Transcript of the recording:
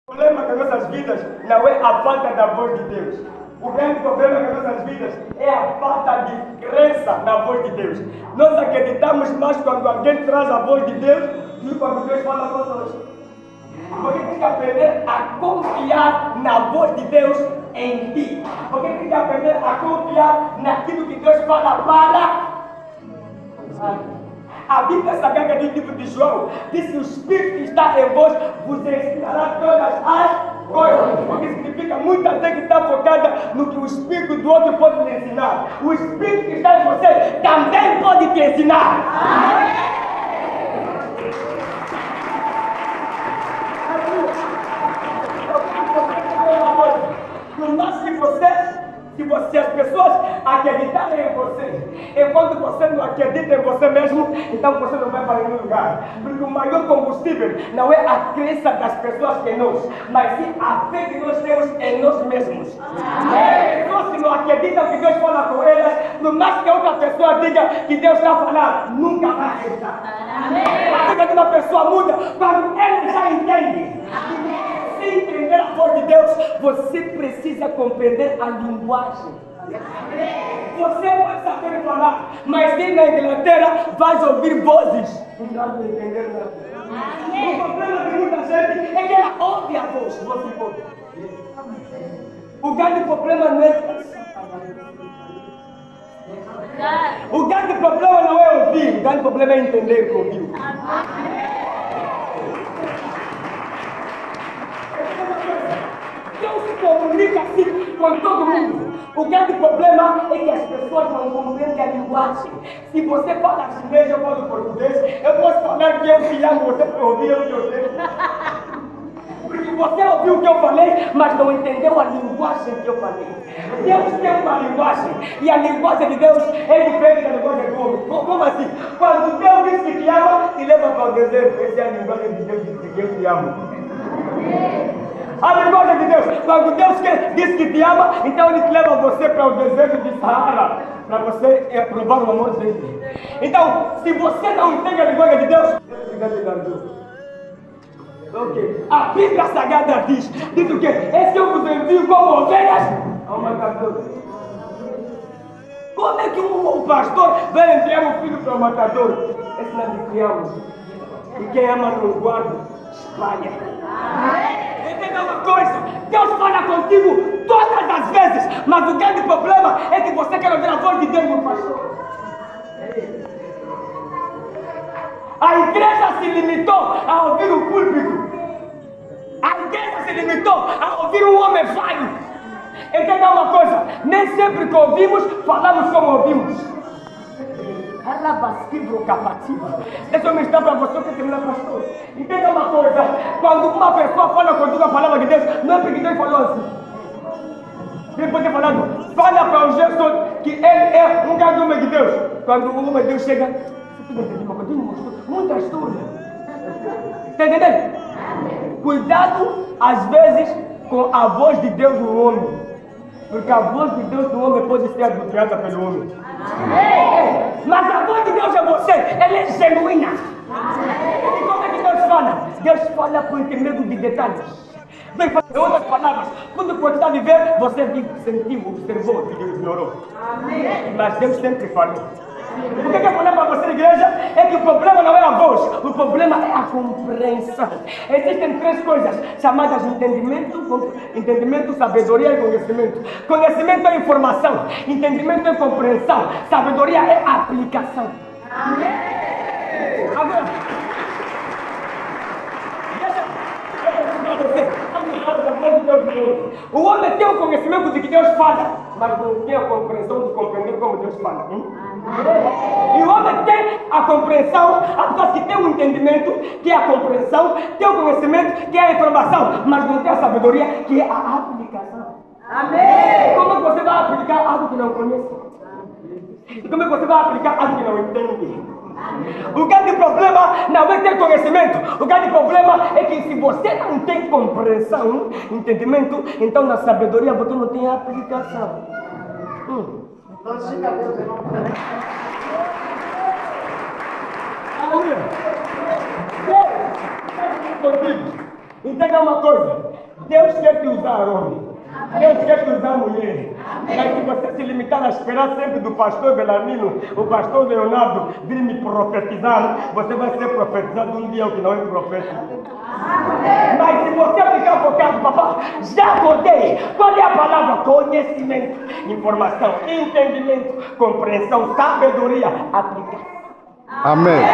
O problema das nossas vidas não é a falta da voz de Deus. O grande problema das nossas vidas é a falta de crença na voz de Deus. Nós acreditamos mais quando alguém traz a voz de Deus do que quando Deus fala conosco. Porque tem que aprender a confiar na voz de Deus em ti. Porque tem que aprender a confiar naquilo que Deus fala para. A Bíblia Sagrada do livro de João diz que o Espírito que está em vós vos ensinará todas as coisas. O que significa muita gente está focada no que o Espírito do outro pode lhe ensinar. O Espírito que está em você também pode te ensinar. Por mais se as pessoas acreditarem em você, e quando você não acredita em você mesmo, então você não vai para nenhum lugar. Porque o maior combustível não é a crença das pessoas em nós, mas sim a fé que nós temos em nós mesmos. As pessoas que não acreditam que Deus fala com elas, por mais que outra pessoa diga que Deus está falando, nunca vai acreditar. A vida de uma pessoa muda quando ele já entende. Se entender a voz de Deus, você precisa compreender a linguagem. Você pode saber falar, mas se na Inglaterra vais ouvir vozes, não dá para entender nada. O problema de muita gente é que ela ouve a voz, você ouve. O grande problema não é o grande problema não é ouvir, o grande problema é entender o que ouviu. Deus se comunica assim com todo mundo. O grande problema é que as pessoas não compreendem a linguagem. Se você fala chinês, eu falo português, eu posso falar que eu te amo, você ouvir o que eu tenho. Porque você ouviu o que eu falei, mas não entendeu a linguagem que eu falei. Deus tem uma linguagem, e a linguagem de Deus é diferente da linguagem do homem. Como assim? Quando Deus diz que te ama, te leva para o deserto. Essa é a linguagem de Deus, diz que eu te amo. A linguagem de Deus, quando Deus diz que te ama, então Ele te leva você para o deserto de Saara, para você provar o amor dele. Então, se você não entende a linguagem de Deus, Deus vai te dar dor. Ok. A Bíblia Sagrada diz o quê? Esse eu vos envio como ovelhas ao matador. Como é que um pastor vai enviar um filho para o matador? Esse não é de criamos. E quem ama não guarda, espalha. Entenda uma coisa, Deus fala contigo todas as vezes, mas o grande problema é que você quer ouvir a voz de Deus no pastor. A igreja se limitou a ouvir o púlpito. A igreja se limitou a ouvir um homem falho. Entenda uma coisa, nem sempre que ouvimos, falamos como ouvimos. Deixa eu mostrar para você o que termina, pastor. Entenda uma coisa, quando uma pessoa fala contigo a palavra de Deus, não é porque Deus falou assim. Ele pode ter falado, fala para o Gerson que ele é um grande homem de Deus. Quando o homem de Deus chega, você não entendeu, mas Deus mostrou muita história. Está entendendo? Cuidado, às vezes, com a voz de Deus no homem. Porque a voz de Deus no homem pode ser adulterada pelo homem. Mas a voz de Deus é você, ela é genuína. E como é que Deus fala? Deus fala por intermédio de detalhes. Em outras palavras, quando você está a viver, você sentiu, observou e Deus ignorou. Mas Deus sempre falou. O que eu falei para você, igreja, é que o problema não é a voz, o problema é a compreensão. Existem três coisas chamadas entendimento, sabedoria e conhecimento. Conhecimento é informação, entendimento é compreensão, sabedoria é aplicação. Amém. Agora, o homem tem o conhecimento de que Deus fala, mas não tem a compreensão de compreender como Deus fala. E o homem tem a compreensão, a pessoa que tem o entendimento, que é a compreensão, tem o conhecimento, que é a informação, mas não tem a sabedoria, que é a aplicação. Amém! Como é que você vai aplicar algo que não conhece? E como é que você vai aplicar algo que não entende? O grande problema não é ter conhecimento. O grande problema é que se você não tem compreensão, entendimento, então na sabedoria você não tem aplicação. Aleluia. Deus contigo. Entenda uma coisa. Deus quer te usar, homem. Deus quer te usar, mulher. Mas se você se limitar a esperar sempre do pastor Belarmino, o pastor Leonardo vir me profetizar, você vai ser profetizado um dia que não é profeta. Mas se você ficar focado, papá, já acordei. Qual é a palavra? Conhecimento, informação, entendimento, compreensão, sabedoria, aplicação. Amém.